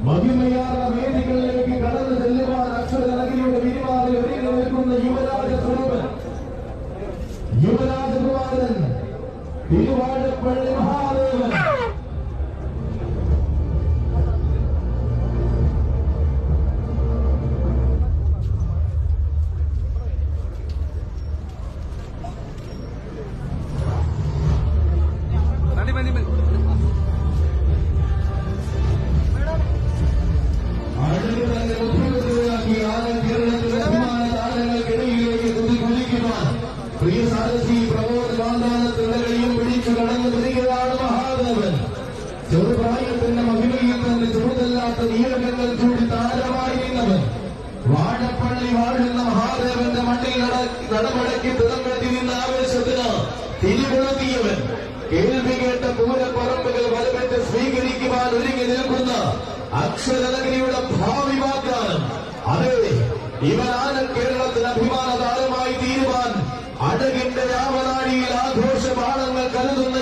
മഹിമയാർന്ന വേദികളിലേക്ക് കടന്നു ചെല്ലുവാൻ അക്ഷരനഗരിയുടെ വിരിമാറിൽ ഒരുങ്ങി നിൽക്കുന്ന യുവരാജ സ്വരൂപൻ യുവരാജകുമാരൻ തിരുവാഴപ്പള്ളി മഹാദേവൻ. പ്രിയ സാരഥി പ്രമോദ് വാന്താനത്തിലകളെയും പിടിച്ചു കടന്നു വരികയാണ് മഹാദേവൻ. ചെറുപ്രായത്തിന്റെ മഹിമയിൽ തന്നെ ചുമതല്ലാത്ത നീലകങ്ങൾ കൂടി താരമായിരുന്നവൻ. വാഴപ്പള്ളി വാഴുന്ന മഹാദേവന്റെ മണ്ണിൽ നടമടക്കി തിളങ്ങി നിന്ന ആവേശത്തിന് തിരികൊളുത്തിയവൻ. കേൾവി കേട്ട പൂരപ്പറമ്പുകൾ വലമെട്ട് സ്വീകരിക്കുവാൻ ഒരുങ്ങി നിൽക്കുന്ന അക്ഷരനഗരിയുടെ ഭാവി വാഗ്ദാനം. അതെ, ഇവനാണ് കേരളത്തിന് അഭിമാന താരമായി തീരുവാൻ അഴകിന്റെ രാമനാഴിയിൽ ആഘോഷ ബാണങ്ങൾ കരുതുന്ന